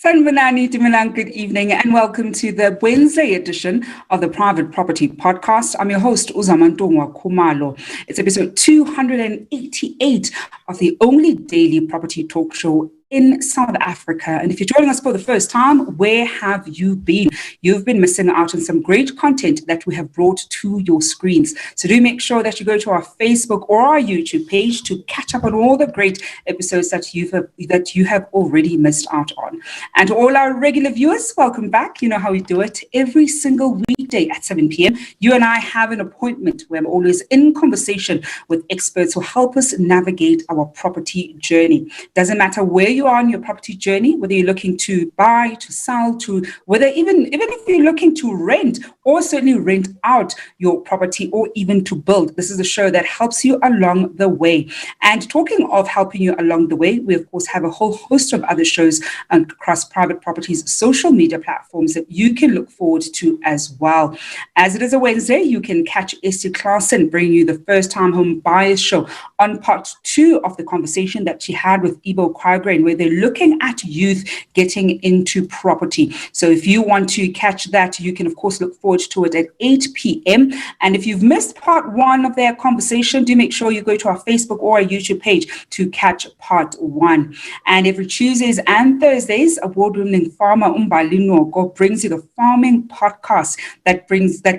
Sanvanani Timilang, good evening and welcome to the Wednesday edition of the Private Property Podcast. I'm your host, Uzamantungwa Kumalo. It's episode 288 of the only daily property talk show in South Africa. And if you're joining us for the first time, where have you been? You've been missing out on some great content that we have brought to your screens. So do make sure that you go to our Facebook or our YouTube page to catch up on all the great episodes that you have already missed out on. And to all our regular viewers, welcome back. You know how we do it. Every single weekday at 7 p.m., you and I have an appointment where I'm always in conversation with experts who help us navigate our property journey. Doesn't matter where you are on your property journey, whether you're looking to buy, to sell, to whether even if you're looking to rent or certainly rent out your property or even to build. This is a show that helps you along the way. And talking of helping you along the way, we of course have a whole host of other shows across Private Properties social media platforms that you can look forward to as well. As it is a Wednesday, you can catch Esty Clarkson bringing you the First Time Home Buyers Show on part 2 of the conversation that she had with Ibo Kwagrain, where they're looking at youth getting into property. So if you want to catch that, you can of course look forward to it at 8 p.m. And if you've missed part 1 of their conversation, do make sure you go to our Facebook or our YouTube page to catch part 1. And every Tuesdays and Thursdays, award-winning farmer Umbali Nwoko brings you the farming podcast that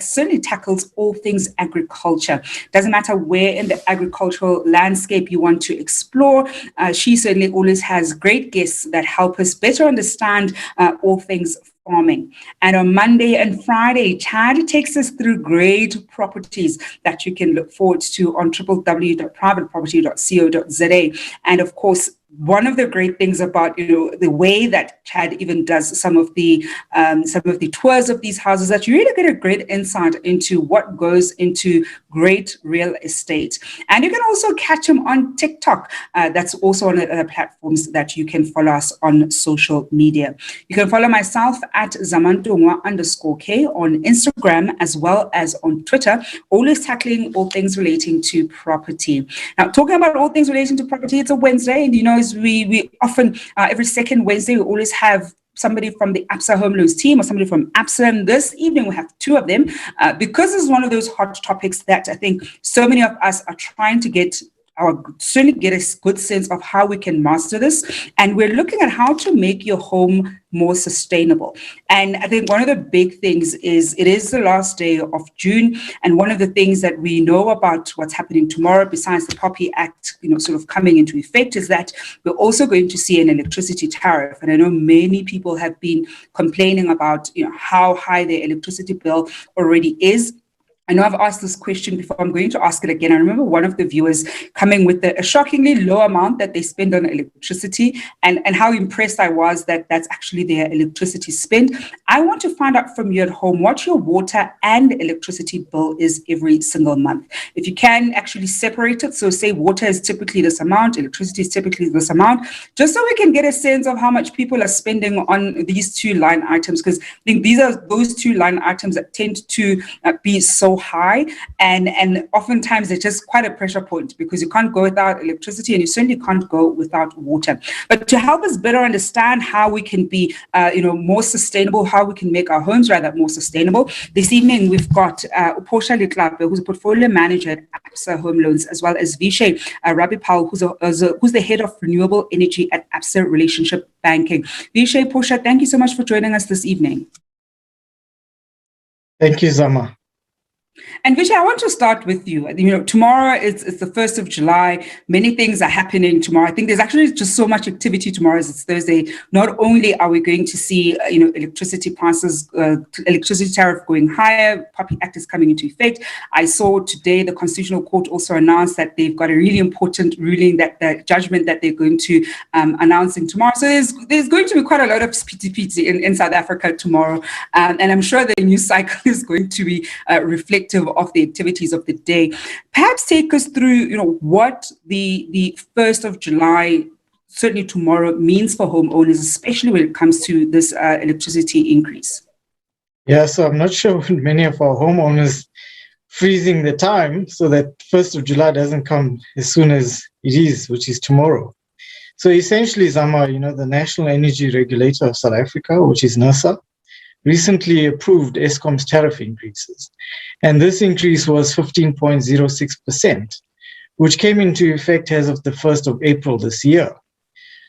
certainly tackles all things agriculture. Doesn't matter where in the agricultural landscape you want to explore, she certainly always has great guests that help us better understand all things farming. And on Monday and Friday, Chad takes us through great properties that you can look forward to on www.privateproperty.co.za. And of course, one of the great things about the way that Chad even does some of the tours of these houses, that you really get a great insight into what goes into great real estate. And you can also catch him on TikTok. That's also on other platforms that you can follow us on social media. You can follow myself at Zamantungwa_K on Instagram as well as on Twitter, always tackling all things relating to property. Now, talking about all things relating to property, it's a Wednesday, and as we often, every second Wednesday, we always have somebody from the Absa Home Loans team or somebody from Absa. And this evening we have 2 of them because it's one of those hot topics that I think so many of us are trying to certainly get a good sense of how we can master this. And we're looking at how to make your home more sustainable. And I think one of the big things is it is the last day of June. And one of the things that we know about what's happening tomorrow, besides the POPI Act, sort of coming into effect, is that we're also going to see an electricity tariff. And I know many people have been complaining about, how high their electricity bill already is. I know I've asked this question before. I'm going to ask it again. I remember one of the viewers coming with a shockingly low amount that they spend on electricity and how impressed I was that that's actually their electricity spend. I want to find out from you at home what your water and electricity bill is every single month. If you can actually separate it, so say water is typically this amount, electricity is typically this amount, just so we can get a sense of how much people are spending on these 2 line items, because I think these are those 2 line items that tend to be so high, and oftentimes it's just quite a pressure point because you can't go without electricity and you certainly can't go without water. But to help us better understand how we can be more sustainable, how we can make our homes rather more sustainable, this evening we've got Portia Letlape, who's a portfolio manager at Absa Home Loans, as well as Vishay Rabbipal, who's the head of renewable energy at Absa Relationship Banking. Vishay, Portia, thank you so much for joining us this evening. Thank you, Zama. And Vishay, I want to start with you. Tomorrow it's the 1st of July. Many things are happening tomorrow. I think there's actually just so much activity tomorrow as it's Thursday. Not only are we going to see, electricity prices, electricity tariff going higher, POPI Act is coming into effect. I saw today the Constitutional Court also announced that they've got a really important ruling, that the judgment that they're going to announcing tomorrow. So there's going to be quite a lot of spiti in South Africa tomorrow. And I'm sure the news cycle is going to be reflective of the activities of the day. Perhaps take us through, what the 1st of July, certainly tomorrow, means for homeowners, especially when it comes to this electricity increase. Yeah, so I'm not sure many of our homeowners freezing the time so that 1st of July doesn't come as soon as it is, which is tomorrow. So essentially, Zama, the National Energy Regulator of South Africa, which is NERSA, recently approved Eskom's tariff increases. And this increase was 15.06%, which came into effect as of the 1st of April this year.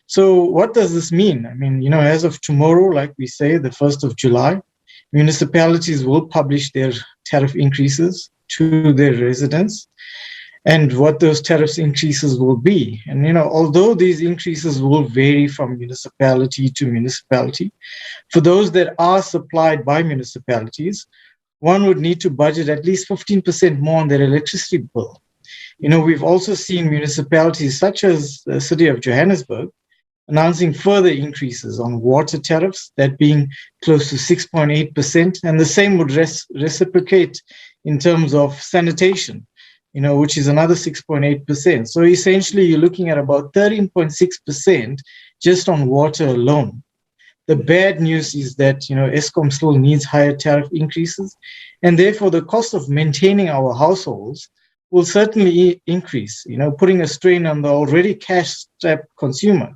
So what does this mean? I mean, as of tomorrow, like we say, the 1st of July, municipalities will publish their tariff increases to their residents and what those tariff increases will be. And, although these increases will vary from municipality to municipality, for those that are supplied by municipalities, one would need to budget at least 15% more on their electricity bill. We've also seen municipalities such as the city of Johannesburg announcing further increases on water tariffs, that being close to 6.8%, and the same would reciprocate in terms of sanitation, which is another 6.8%. So essentially, you're looking at about 13.6% just on water alone. The bad news is that, Eskom still needs higher tariff increases, and therefore the cost of maintaining our households will certainly increase, putting a strain on the already cash-strapped consumer.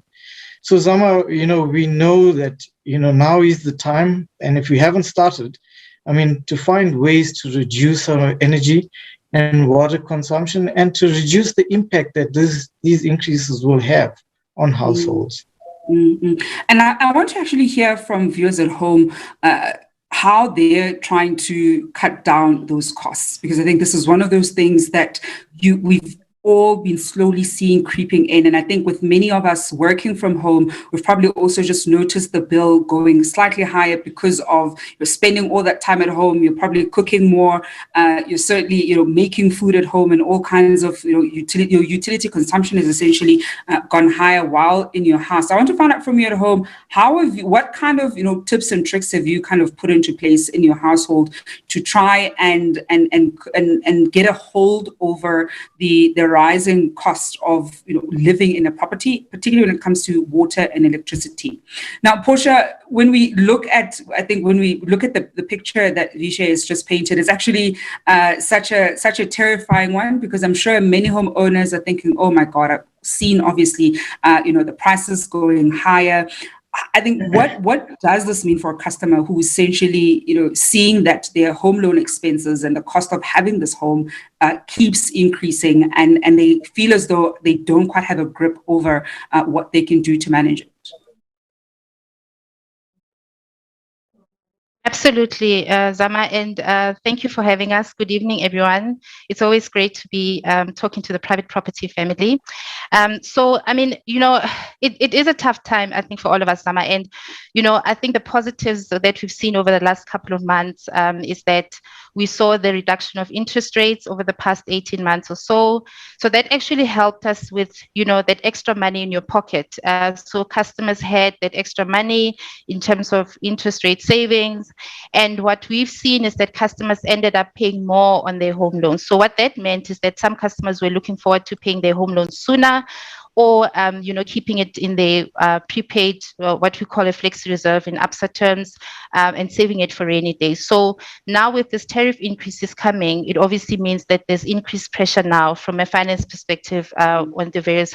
So Zama, we know that, now is the time, and if we haven't started, to find ways to reduce our energy and water consumption and to reduce the impact that these increases will have on households. Mm-hmm. And I want to actually hear from viewers at home how they're trying to cut down those costs, because I think this is one of those things that we've all been slowly seeing creeping in. And I think with many of us working from home, we've probably also just noticed the bill going slightly higher because of you're spending all that time at home. You're probably cooking more. You're certainly, making food at home, and all kinds of, your utility consumption is essentially gone higher while in your house. I want to find out from you at home, what kind of, tips and tricks have you kind of put into place in your household to try and get a hold over the rising cost of living in a property, particularly when it comes to water and electricity. Now, Portia, when we look at the picture that Vishay has just painted, it's actually such a terrifying one, because I'm sure many homeowners are thinking, oh my God, I've seen obviously the prices going higher. I think what does this mean for a customer who essentially, seeing that their home loan expenses and the cost of having this home keeps increasing, and they feel as though they don't quite have a grip over what they can do to manage it? Absolutely, Zama, and thank you for having us. Good evening, everyone. It's always great to be talking to the private property family. It is a tough time, I think, for all of us, Zama. And, I think the positives that we've seen over the last couple of months is that we saw the reduction of interest rates over the past 18 months or so. So that actually helped us with, that extra money in your pocket. So customers had that extra money in terms of interest rate savings. And what we've seen is that customers ended up paying more on their home loans. So what that meant is that some customers were looking forward to paying their home loans sooner, or keeping it in their prepaid, what we call a flexi reserve in Absa terms, and saving it for rainy days. So now with this tariff increases coming, it obviously means that there's increased pressure now from a finance perspective on the various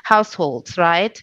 households, right?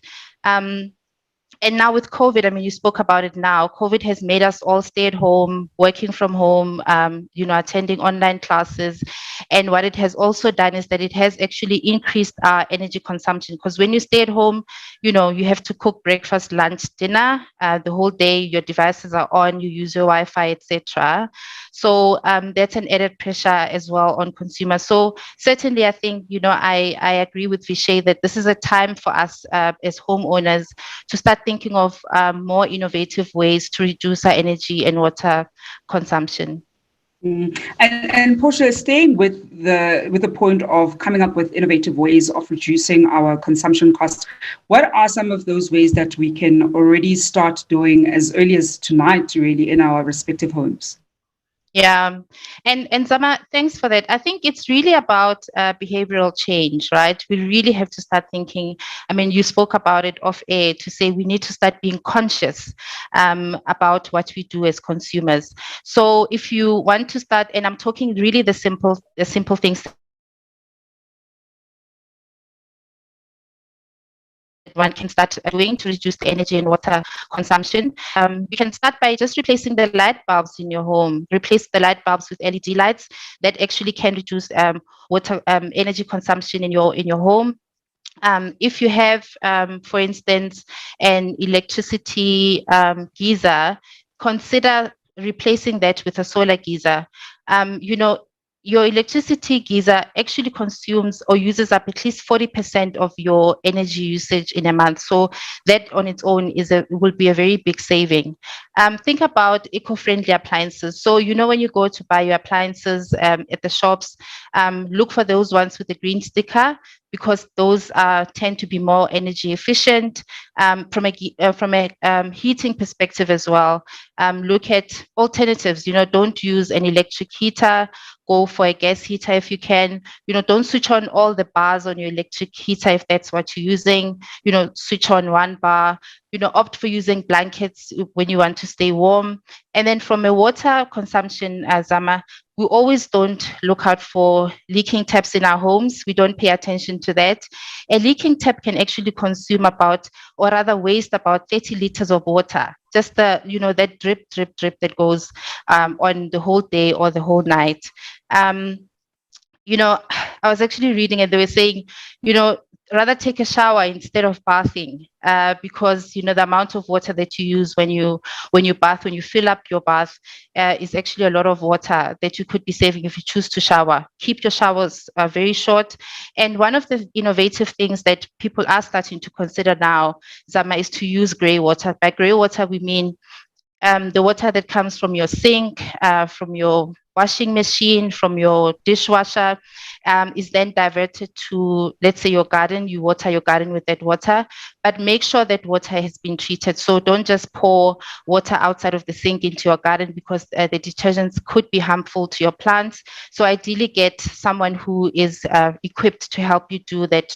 And now with COVID, you spoke about it now. COVID has made us all stay at home, working from home, attending online classes. And what it has also done is that it has actually increased our energy consumption. Because when you stay at home, you have to cook breakfast, lunch, dinner, the whole day. Your devices are on, you use your Wi-Fi, etc. So that's an added pressure as well on consumers. So certainly, I think, I agree with Vishay that this is a time for us as homeowners to start thinking of more innovative ways to reduce our energy and water consumption. And Portia, staying with the point of coming up with innovative ways of reducing our consumption costs, what are some of those ways that we can already start doing as early as tonight, really, in our respective homes? Yeah, and Zama, thanks for that. I think it's really about behavioral change, right? We really have to start thinking. You spoke about it off air to say we need to start being conscious about what we do as consumers. So if you want to start, and I'm talking really the simple things one can start doing to reduce the energy and water consumption. You can start by just replacing the light bulbs in your home. Replace the light bulbs with LED lights that actually can reduce water energy consumption in your home. If you have, for instance, an electricity geyser, consider replacing that with a solar geyser. Your electricity geyser actually consumes or uses up at least 40% of your energy usage in a month. So that on its own will be a very big saving. Think about eco-friendly appliances. So, when you go to buy your appliances at the shops, look for those ones with the green sticker, because those tend to be more energy efficient. From a heating perspective as well, look at alternatives. Don't use an electric heater. Go for a gas heater if you can. Don't switch on all the bars on your electric heater if that's what you're using. Switch on one bar. Opt for using blankets when you want to stay warm. And then from a water consumption, Zama, we always don't look out for leaking taps in our homes. We don't pay attention to that. A leaking tap can actually consume waste about 30 liters of water. Just that drip that goes on the whole day or the whole night. I was actually reading and they were saying, rather take a shower instead of bathing, because the amount of water that you use when you bath, when you fill up your bath, is actually a lot of water that you could be saving if you choose to shower. Keep your showers very short. And one of the innovative things that people are starting to consider now, Zama, is to use grey water. By grey water, we mean the water that comes from your sink, from your washing machine, from your dishwasher, is then diverted to, let's say, your garden. You water your garden with that water, but make sure that water has been treated. So don't just pour water outside of the sink into your garden, because the detergents could be harmful to your plants. So ideally get someone who is equipped to help you do that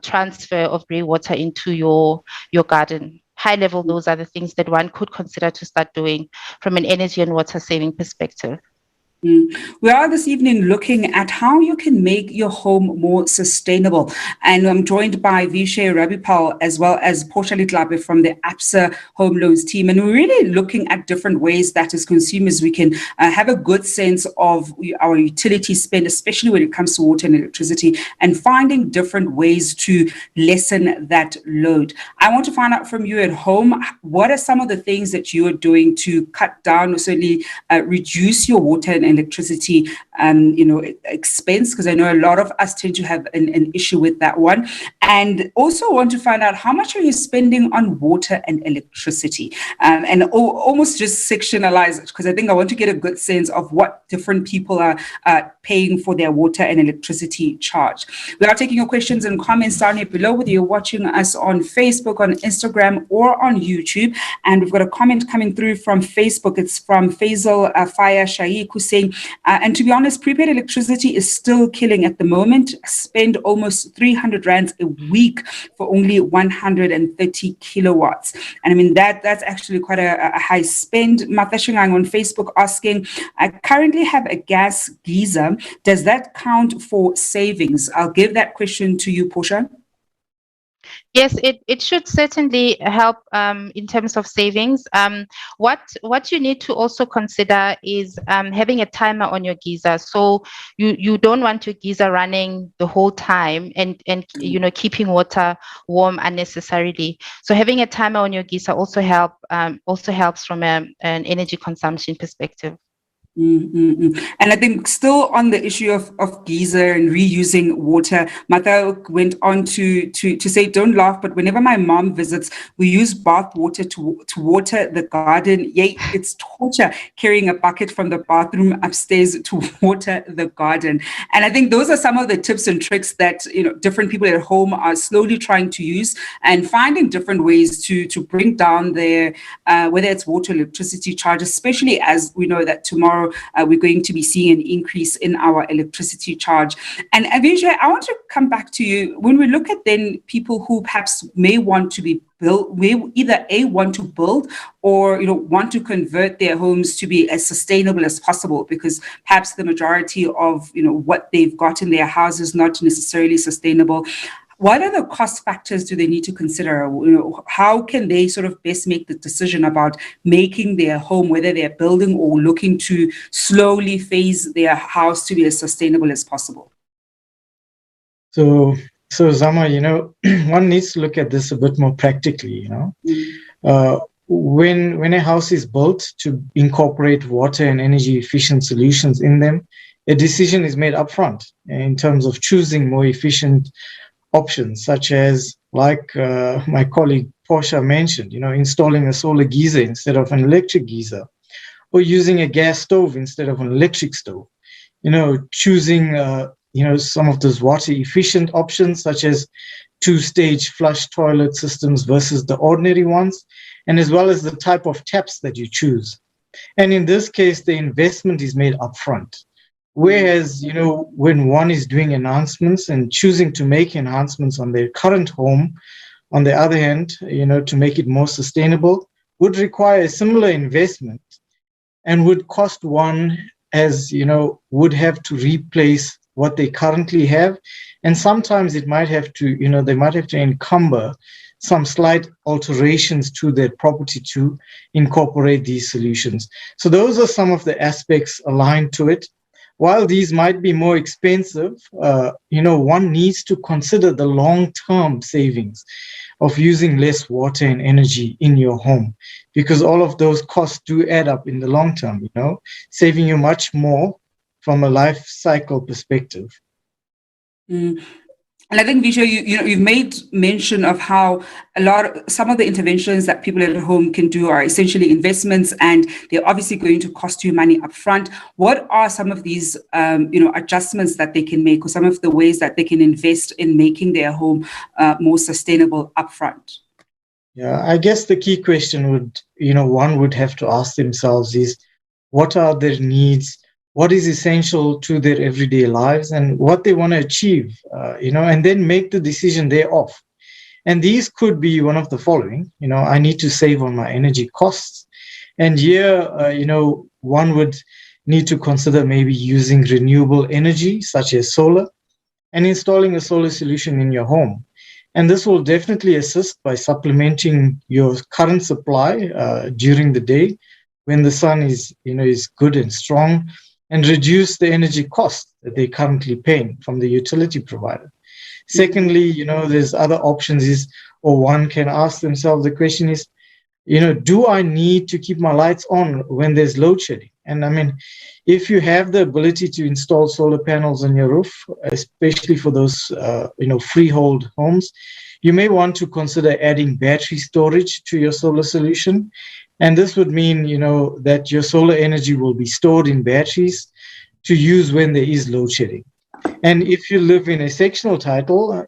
transfer of grey water into your garden. High level, those are the things that one could consider to start doing from an energy and water saving perspective. We are this evening looking at how you can make your home more sustainable. And I'm joined by Vishay Rabbipal as well as Portia Letlape from the Absa Home Loans team. And we're really looking at different ways that as consumers we can have a good sense of our utility spend, especially when it comes to water and electricity, and finding different ways to lessen that load. I want to find out from you at home, what are some of the things that you are doing to cut down or certainly reduce your water and electricity expense, because I know a lot of us tend to have an issue with that one. And also want to find out, how much are you spending on water and electricity, and almost just sectionalize it, because I think I want to get a good sense of what different people are paying for their water and electricity charge. We are taking your questions and comments down here below, whether you're watching us on Facebook, on Instagram, or on YouTube. And we've got a comment coming through from Facebook. It's from Faisal Faya Shaikh, who's saying, and to be honest, prepaid electricity is still killing at the moment. Spend almost 300 rands a week for only 130 kilowatts. And I mean, that's actually quite a high spend. Mathashingang on Facebook asking, I currently have a gas geyser. Does that count for savings? I'll give that question to you, Portia. Yes, it should certainly help in terms of savings. What you need to also consider is having a timer on your geyser. So you don't want your geyser running the whole time and keeping water warm unnecessarily. So having a timer on your geyser also helps from an energy consumption perspective. And I think still on the issue of geyser and reusing water, Mata went on to say, don't laugh, but whenever my mom visits, we use bath water to water the garden. Yay, it's torture carrying a bucket from the bathroom upstairs to water the garden. And I think those are some of the tips and tricks that different people at home are slowly trying to use and finding different ways to bring down their whether it's water, electricity charge, especially as we know that tomorrow we're going to be seeing an increase in our electricity charge. And Vishay, I want to come back to you. When we look at then people who perhaps may want to be build, may either want to build or want to convert their homes to be as sustainable as possible, because perhaps the majority of what they've got in their houses not necessarily sustainable. What other cost factors do they need to consider? How can they sort of best make the decision about making their home, whether they're building or looking to slowly phase their house to be as sustainable as possible? So Zama, one needs to look at this a bit more practically, when a house is built to incorporate water and energy efficient solutions in them, a decision is made upfront in terms of choosing more efficient options, such as, like my colleague Portia mentioned, installing a solar geyser instead of an electric geyser, or using a gas stove instead of an electric stove. Choosing some of those water efficient options, such as two-stage flush toilet systems versus the ordinary ones, and as well as the type of taps that you choose. And in this case, the investment is made upfront. Whereas, when one is doing enhancements and choosing to make enhancements on their current home, on the other hand, to make it more sustainable, would require a similar investment and would cost one, as, would have to replace what they currently have. And sometimes it might have to, they might have to encumber some slight alterations to their property to incorporate these solutions. So those are some of the aspects aligned to it. While these might be more expensive, one needs to consider the long-term savings of using less water and energy in your home, because all of those costs do add up in the long term, saving you much more from a life cycle perspective. Mm. And I think, Vishay, you've made mention of how some of the interventions that people at home can do are essentially investments, and they're obviously going to cost you money upfront. What are some of these, adjustments that they can make, or some of the ways that they can invest in making their home more sustainable upfront? Yeah, I guess the key question one would have to ask themselves is, what are their needs? What is essential to their everyday lives and what they want to achieve, and then make the decision thereof. And these could be one of the following. I need to save on my energy costs. And here, one would need to consider maybe using renewable energy, such as solar, and installing a solar solution in your home. And this will definitely assist by supplementing your current supply during the day when the sun is good and strong, and reduce the energy costs that they're currently paying from the utility provider. Secondly, there's other options or one can ask themselves, the question is, do I need to keep my lights on when there's load shedding? And I mean, if you have the ability to install solar panels on your roof, especially for those, freehold homes, you may want to consider adding battery storage to your solar solution. And this would mean, that your solar energy will be stored in batteries to use when there is load shedding. And if you live in a sectional title,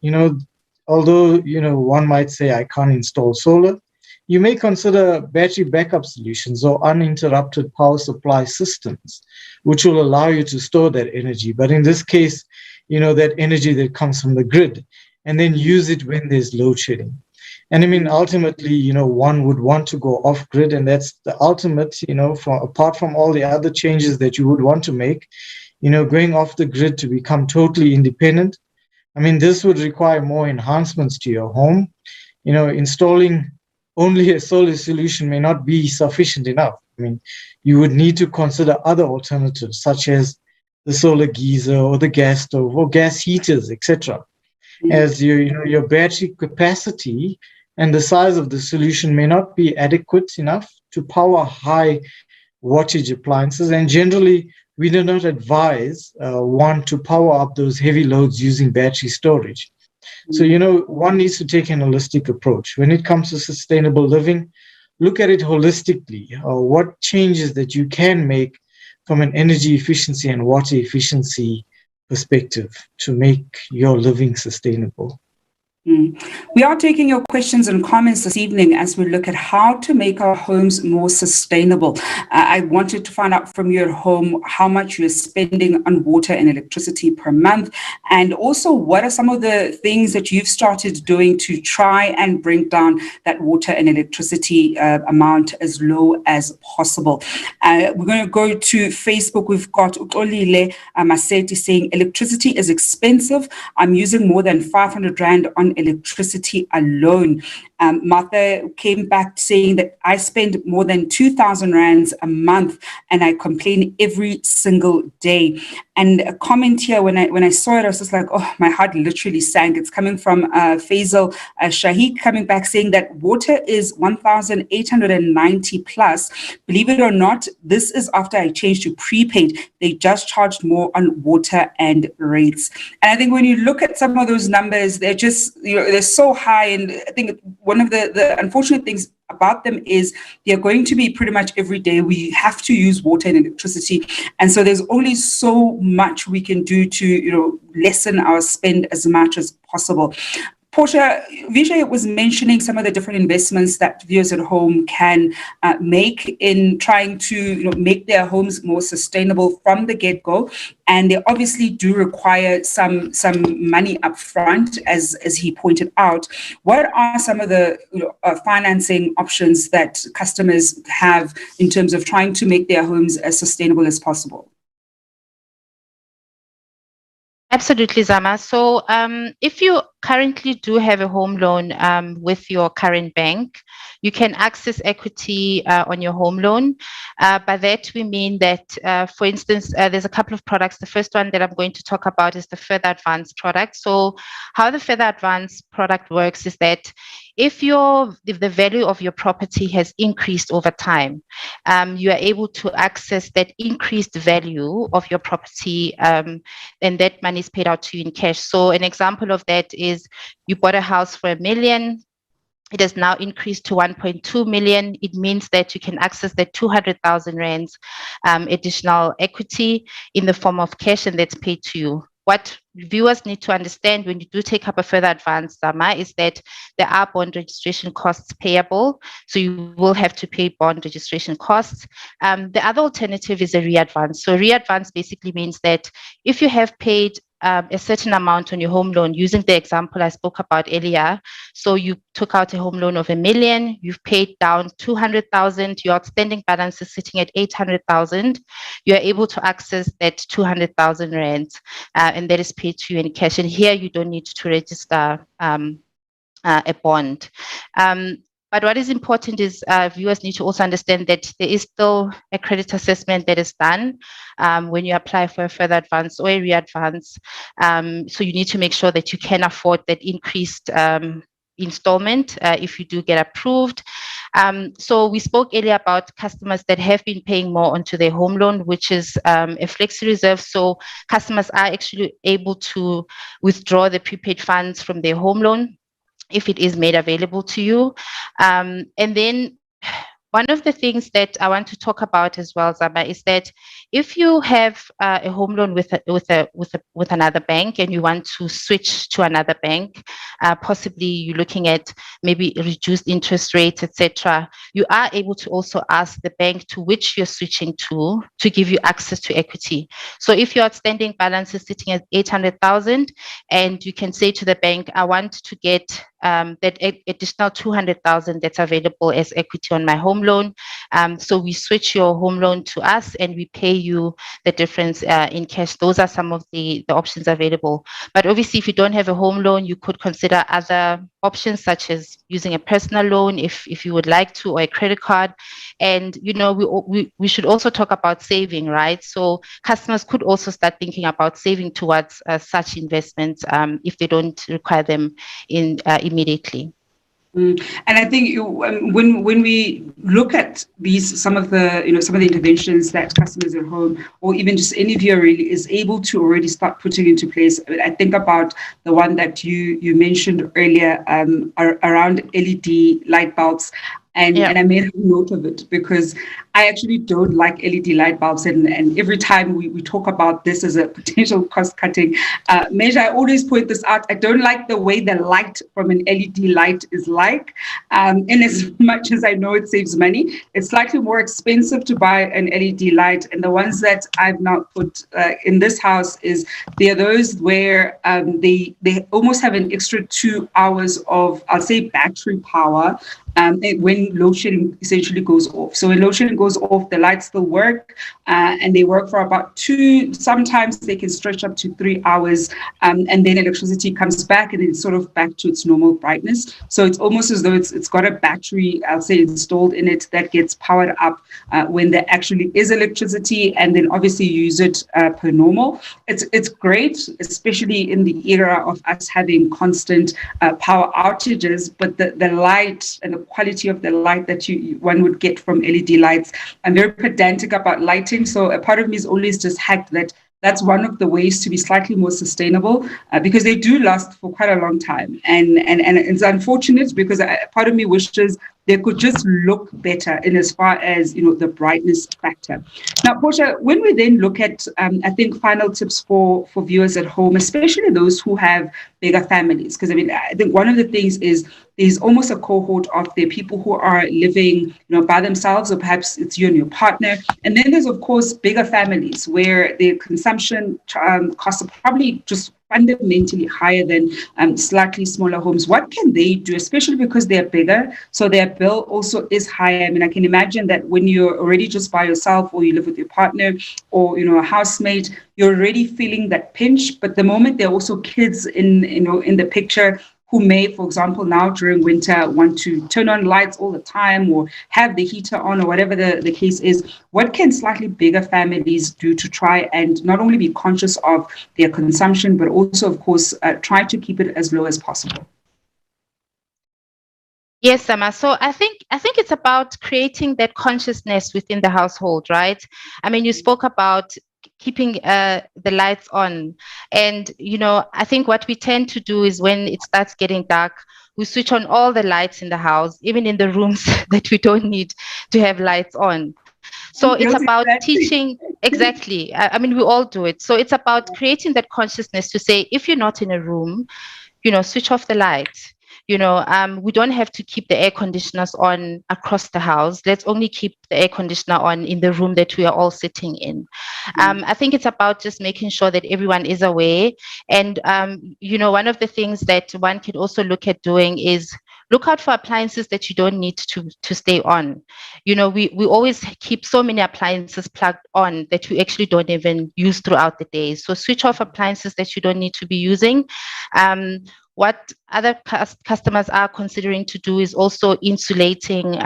although, one might say I can't install solar, you may consider battery backup solutions or uninterrupted power supply systems, which will allow you to store that energy. But in this case, that energy that comes from the grid, and then use it when there's load shedding. And I mean, ultimately, one would want to go off grid, and that's the ultimate, apart from all the other changes that you would want to make, going off the grid to become totally independent. I mean, this would require more enhancements to your home. Installing only a solar solution may not be sufficient enough. I mean, you would need to consider other alternatives, such as the solar geyser or the gas stove or gas heaters, etc. As your battery capacity and the size of the solution may not be adequate enough to power high wattage appliances. And generally, we do not advise one to power up those heavy loads using battery storage. So, one needs to take an holistic approach. When it comes to sustainable living, look at it holistically. What changes that you can make from an energy efficiency and water efficiency perspective to make your living sustainable. We are taking your questions and comments this evening as we look at how to make our homes more sustainable. I wanted to find out from you at home how much you're spending on water and electricity per month, and also what are some of the things that you've started doing to try and bring down that water and electricity amount as low as possible. We're going to go to Facebook. We've got Uxolile Maseti saying, electricity is expensive. I'm using more than 500 Rand on on electricity alone. Martha came back saying that I spend more than 2,000 rands a month and I complain every single day. And a comment here, when I saw it, I was just like, oh, my heart literally sank. It's coming from Faisal Shaheed, coming back saying that water is 1,890 plus. Believe it or not, this is after I changed to prepaid. They just charged more on water and rates. And I think when you look at some of those numbers, they're just, they're so high. And I think one of the unfortunate things about them is they're going to be pretty much every day. We have to use water and electricity. And so there's only so much we can do to, lessen our spend as much as possible. Portia, Vishay was mentioning some of the different investments that viewers at home can make in trying to make their homes more sustainable from the get-go. And they obviously do require some money up front, as he pointed out. What are some of the financing options that customers have in terms of trying to make their homes as sustainable as possible? Absolutely, Zama. So if you currently do have a home loan with your current bank, you can access equity on your home loan. By that, we mean that, for instance, there's a couple of products. The first one that I'm going to talk about is the Further Advanced product. So how the Further Advanced product works is that if the value of your property has increased over time, you are able to access that increased value of your property, and that money is paid out to you in cash. So an example of that is you bought a house for $1 million. It has now increased to 1.2 million. It means that you can access that 200,000 rands additional equity in the form of cash, and that's paid to you. What viewers need to understand when you do take up a Further Advanced, Zama, is that there are bond registration costs payable. So you will have to pay bond registration costs. The other alternative is a re-advance. So re-advance basically means that if you have paid a certain amount on your home loan, using the example I spoke about earlier. So you took out a home loan of $1 million, you've paid down 200,000, your outstanding balance is sitting at 800,000. You are able to access that 200,000 rands, and that is paid to you in cash. And here you don't need to register a bond. But what is important is viewers need to also understand that there is still a credit assessment that is done when you apply for a Further Advance or a re-advance. So you need to make sure that you can afford that increased installment if you do get approved. So we spoke earlier about customers that have been paying more onto their home loan, which is a flexi reserve. So customers are actually able to withdraw the prepaid funds from their home loan if it is made available to you. And then one of the things that I want to talk about as well, Zaba, is that if you have a home loan with another bank and you want to switch to another bank, possibly you're looking at maybe reduced interest rates, etc., you are able to also ask the bank to which you're switching to give you access to equity. So if your outstanding balance is sitting at 800,000, and you can say to the bank, I want to get that additional 200,000 that's available as equity on my home loan. So we switch your home loan to us and we pay you the difference in cash. Those are some of the options available. But obviously, if you don't have a home loan, you could consider other options such as using a personal loan if you would like to, or a credit card. And we should also talk about saving, right? So customers could also start thinking about saving towards such investments if they don't require them immediately. And I think when we look at some of the interventions that customers at home, or even just any viewer really is able to already start putting into place, I think about the one that you mentioned earlier around LED light bulbs. And I made a note of it because I actually don't like LED light bulbs. And every time we talk about this as a potential cost-cutting measure, I always point this out. I don't like the way the light from an LED light is like. And as much as I know it saves money, it's slightly more expensive to buy an LED light. And the ones that I've now put in this house they're those where they almost have an extra 2 hours of, I'll say, battery power when load shedding essentially goes off. So when load shedding goes goes off, the lights still work, and they work for about 2, sometimes they can stretch up to 3 hours, and then electricity comes back and it's sort of back to its normal brightness. So it's almost as though it's got a battery, I'll say, installed in it that gets powered up when there actually is electricity, and then obviously use it per normal. It's great, especially in the era of us having constant power outages, but the light and the quality of the light that one would get from LED lights. I'm very pedantic about lighting, so a part of me is always just hacked that that's one of the ways to be slightly more sustainable, because they do last for quite a long time. And it's unfortunate because part of me wishes they could just look better in as far as, the brightness factor. Now, Portia, when we then look at, I think, final tips for viewers at home, especially those who have bigger families, because I think one of the things is there's almost a cohort of the people who are living, by themselves, or perhaps it's you and your partner. And then there's, of course, bigger families where the consumption costs are probably just fundamentally higher than slightly smaller homes. What can they do, especially because they're bigger, so their bill also is higher? I can imagine that when you're already just by yourself, or you live with your partner, or a housemate, you're already feeling that pinch. But the moment there are also kids in the picture, who may, for example, now during winter want to turn on lights all the time or have the heater on or whatever the case is, what can slightly bigger families do to try and not only be conscious of their consumption, but also, of course, try to keep it as low as possible? Yes, Sama. So I think it's about creating that consciousness within the household, right? You spoke about keeping the lights on, and I think what we tend to do is when it starts getting dark, we switch on all the lights in the house, even in the rooms that we don't need to have lights on. So it's about teaching. Exactly. We all do it. So it's about creating that consciousness to say, if you're not in a room, switch off the lights. We don't have to keep the air conditioners on across the house. Let's only keep the air conditioner on in the room that we are all sitting in. I think it's about just making sure that everyone is aware. And, one of the things that one can also look at doing is look out for appliances that you don't need to stay on. We always keep so many appliances plugged on that we actually don't even use throughout the day. So switch off appliances that you don't need to be using. What other customers are considering to do is also insulating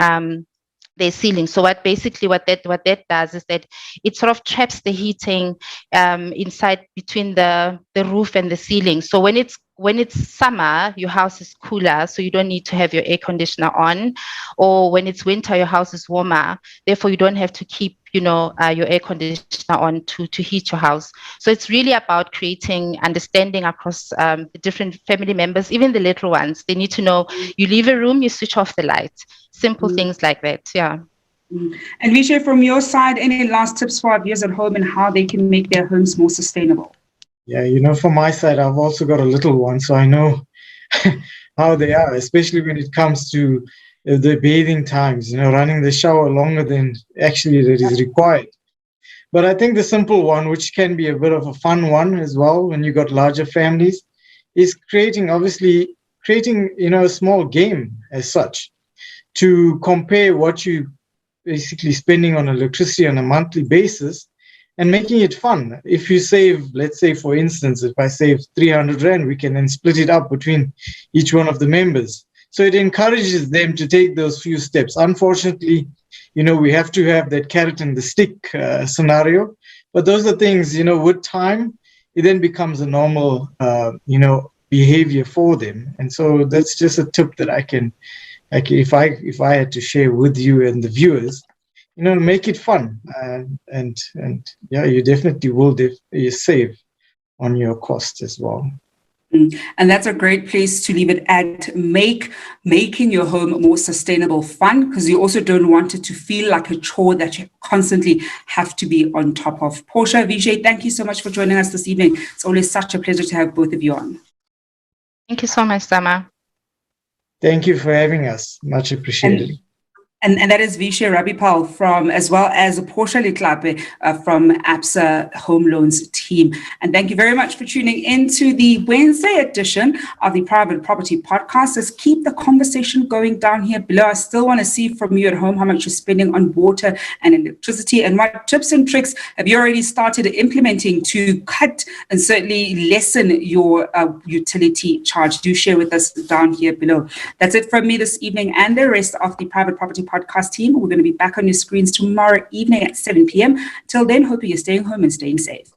their ceiling. So what that does is that it sort of traps the heating inside between the roof and the ceiling. So when it's summer, your house is cooler, so you don't need to have your air conditioner on. Or when it's winter, your house is warmer, therefore you don't have to keep your air conditioner on to heat your house. So it's really about creating understanding across the different family members, even the little ones. They need to know you leave a room, you switch off the lights. Simple things like that. Yeah. And Vishay, from your side, any last tips for our viewers at home and how they can make their homes more sustainable? Yeah, from my side, I've also got a little one, so I know how they are, especially when it comes to the bathing times, running the shower longer than actually that is required. But I think the simple one, which can be a bit of a fun one as well when you got larger families, is creating a small game as such to compare what you basically spending on electricity on a monthly basis and making it fun. If you save, let's say, for instance, if I save 300 Rand, we can then split it up between each one of the members. So it encourages them to take those few steps. Unfortunately, we have to have that carrot and the stick scenario. But those are things, with time, it then becomes a normal, behavior for them. And so that's just a tip that I can, if I had to share with you and the viewers, make it fun. And yeah, you definitely will save on your cost as well. And that's a great place to leave it at. Making your home more sustainable fun, because you also don't want it to feel like a chore that you constantly have to be on top of. Portia, Vishay, thank you so much for joining us this evening. It's always such a pleasure to have both of you on. Thank you so much, Sama. Thank you for having us. Much appreciated. And that is Vishay Rabbipal from, as well as Portia Letlape from Absa Home Loans team. And thank you very much for tuning into the Wednesday edition of the Private Property Podcast. Let's keep the conversation going down here below. I still want to see from you at home how much you're spending on water and electricity, and what tips and tricks have you already started implementing to cut and certainly lessen your utility charge. Do share with us down here below. That's it from me this evening and the rest of the Private Property Podcast team. We're going to be back on your screens tomorrow evening at 7 p.m. Till then, hope you're staying home and staying safe.